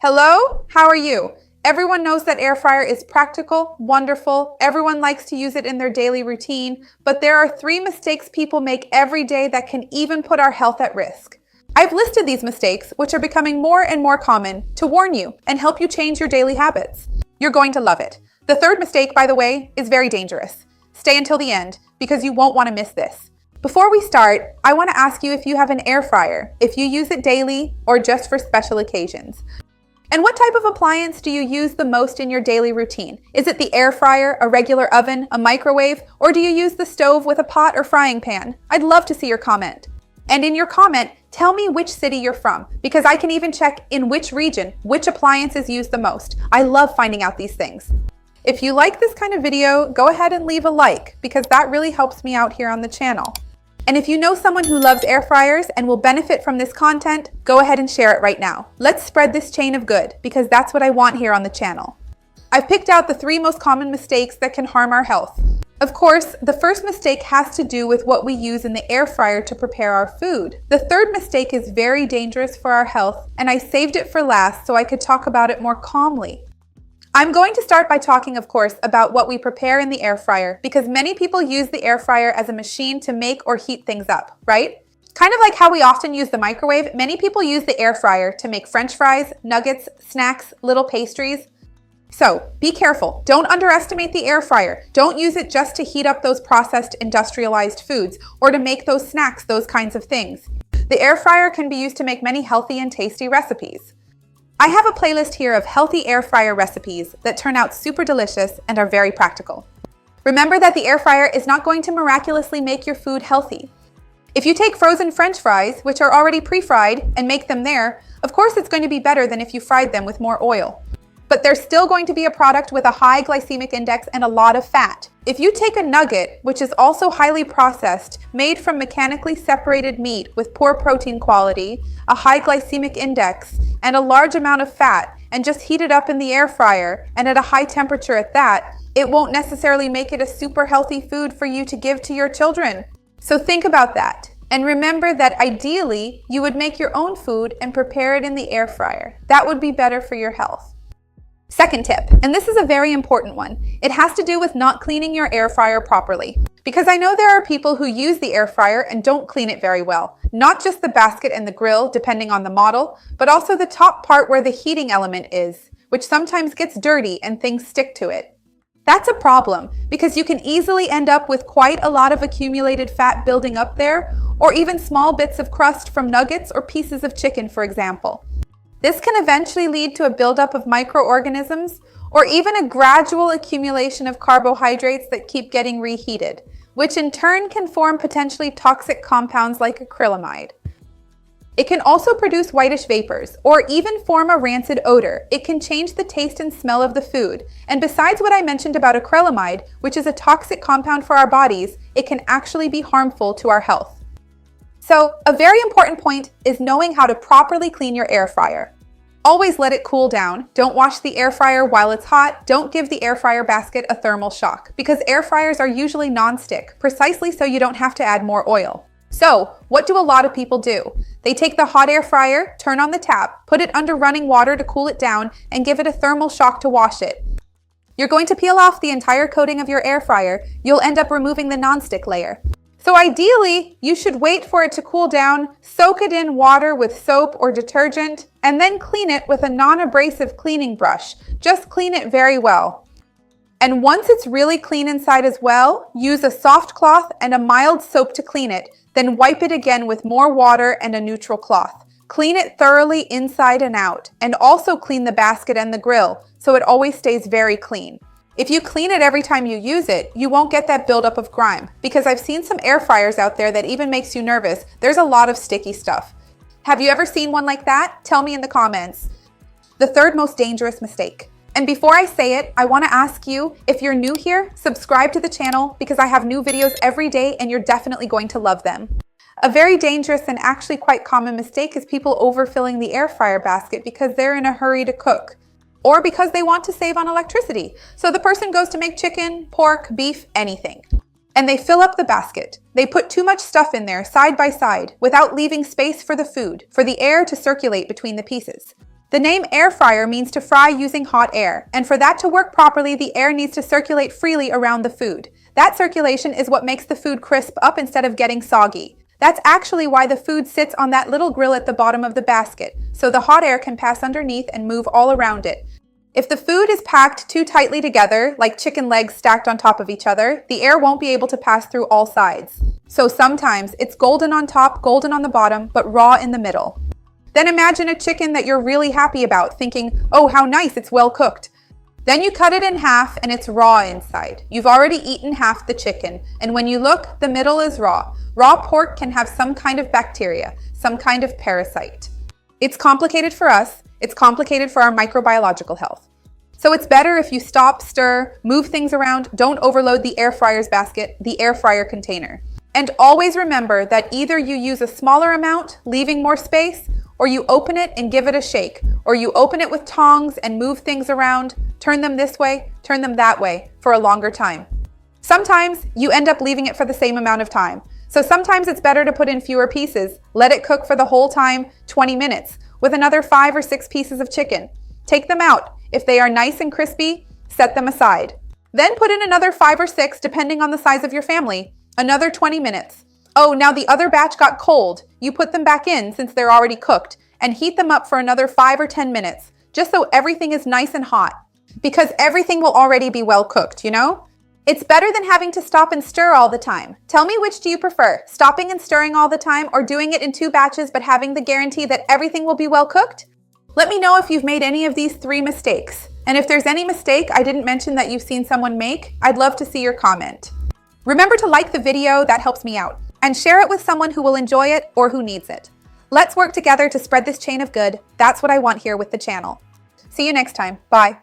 Hello, how are you? Everyone knows that air fryer is practical, wonderful, everyone likes to use it in their daily routine, but there are 3 mistakes people make every day that can even put our health at risk. I've listed these mistakes, which are becoming more and more common, to warn you and help you change your daily habits. You're going to love it. The 3rd mistake, by the way, is very dangerous. Stay until the end, because you won't want to miss this. Before we start, I want to ask you if you have an air fryer, if you use it daily or just for special occasions. And what type of appliance do you use the most in your daily routine? Is it the air fryer, a regular oven, a microwave, or do you use the stove with a pot or frying pan? I'd love to see your comment. And in your comment, tell me which city you're from, because I can even check in which region, which appliance is used the most. I love finding out these things. If you like this kind of video, go ahead and leave a like, because that really helps me out here on the channel. And if you know someone who loves air fryers and will benefit from this content, go ahead and share it right now. Let's spread this chain of good, because that's what I want here on the channel. I've picked out the 3 most common mistakes that can harm our health. Of course, the first mistake has to do with what we use in the air fryer to prepare our food. The 3rd mistake is very dangerous for our health, and I saved it for last so I could talk about it more calmly. I'm going to start by talking, of course, about what we prepare in the air fryer, because many people use the air fryer as a machine to make or heat things up, right? Kind of like how we often use the microwave, many people use the air fryer to make French fries, nuggets, snacks, little pastries. So be careful. Don't underestimate the air fryer. Don't use it just to heat up those processed industrialized foods or to make those snacks, those kinds of things. The air fryer can be used to make many healthy and tasty recipes. I have a playlist here of healthy air fryer recipes that turn out super delicious and are very practical. Remember that the air fryer is not going to miraculously make your food healthy. If you take frozen French fries, which are already pre-fried, and make them there, of course it's going to be better than if you fried them with more oil. But there's still going to be a product with a high glycemic index and a lot of fat. If you take a nugget, which is also highly processed, made from mechanically separated meat with poor protein quality, a high glycemic index, and a large amount of fat, and just heat it up in the air fryer, and at a high temperature at that, it won't necessarily make it a super healthy food for you to give to your children. So think about that. And remember that ideally, you would make your own food and prepare it in the air fryer. That would be better for your health. Second tip, and this is a very important one. It has to do with not cleaning your air fryer properly. Because I know there are people who use the air fryer and don't clean it very well. Not just the basket and the grill, depending on the model, but also the top part where the heating element is, which sometimes gets dirty and things stick to it. That's a problem, because you can easily end up with quite a lot of accumulated fat building up there, or even small bits of crust from nuggets or pieces of chicken, for example. This can eventually lead to a buildup of microorganisms or even a gradual accumulation of carbohydrates that keep getting reheated, which in turn can form potentially toxic compounds like acrylamide. It can also produce whitish vapors or even form a rancid odor. It can change the taste and smell of the food. And besides what I mentioned about acrylamide, which is a toxic compound for our bodies, it can actually be harmful to our health. So, a very important point is knowing how to properly clean your air fryer. Always let it cool down. Don't wash the air fryer while it's hot. Don't give the air fryer basket a thermal shock, because air fryers are usually non-stick, precisely so you don't have to add more oil. So, what do a lot of people do? They take the hot air fryer, turn on the tap, put it under running water to cool it down, and give it a thermal shock to wash it. You're going to peel off the entire coating of your air fryer. You'll end up removing the non-stick layer. So ideally, you should wait for it to cool down, soak it in water with soap or detergent, and then clean it with a non-abrasive cleaning brush. Just clean it very well. And once it's really clean inside as well, use a soft cloth and a mild soap to clean it, then wipe it again with more water and a neutral cloth. Clean it thoroughly inside and out, and also clean the basket and the grill, so it always stays very clean. If you clean it every time you use it, you won't get that buildup of grime, because I've seen some air fryers out there that even makes you nervous. There's a lot of sticky stuff. Have you ever seen one like that? Tell me in the comments. The 3rd most dangerous mistake. And before I say it, I want to ask you, if you're new here, subscribe to the channel, because I have new videos every day and you're definitely going to love them. A very dangerous and actually quite common mistake is people overfilling the air fryer basket because they're in a hurry to cook, or because they want to save on electricity. So the person goes to make chicken, pork, beef, anything. And they fill up the basket. They put too much stuff in there side by side without leaving space for the food, for the air to circulate between the pieces. The name air fryer means to fry using hot air, and for that to work properly, the air needs to circulate freely around the food. That circulation is what makes the food crisp up instead of getting soggy. That's actually why the food sits on that little grill at the bottom of the basket, so the hot air can pass underneath and move all around it. If the food is packed too tightly together, like chicken legs stacked on top of each other, the air won't be able to pass through all sides. So sometimes it's golden on top, golden on the bottom, but raw in the middle. Then imagine a chicken that you're really happy about, thinking, oh, how nice, it's well cooked. Then you cut it in half and it's raw inside. You've already eaten half the chicken, and when you look, the middle is raw. Raw pork can have some kind of bacteria, some kind of parasite. It's complicated for us. It's complicated for our microbiological health. So it's better if you stop, stir, move things around, don't overload the air fryer's basket, the air fryer container. And always remember that either you use a smaller amount, leaving more space, or you open it and give it a shake, or you open it with tongs and move things around, turn them this way, turn them that way for a longer time. Sometimes you end up leaving it for the same amount of time. So sometimes it's better to put in fewer pieces, let it cook for the whole time, 20 minutes, with another 5 or 6 pieces of chicken. Take them out. If they are nice and crispy, set them aside. Then put in another 5 or 6 depending on the size of your family. Another 20 minutes. Oh, now the other batch got cold. You put them back in since they're already cooked and heat them up for another 5 or 10 minutes, just so everything is nice and hot. Because everything will already be well cooked, you know? It's better than having to stop and stir all the time. Tell me, which do you prefer, stopping and stirring all the time or doing it in 2 batches but having the guarantee that everything will be well cooked? Let me know if you've made any of these 3 mistakes. And if there's any mistake I didn't mention that you've seen someone make, I'd love to see your comment. Remember to like the video, that helps me out, and share it with someone who will enjoy it or who needs it. Let's work together to spread this chain of good. That's what I want here with the channel. See you next time. Bye.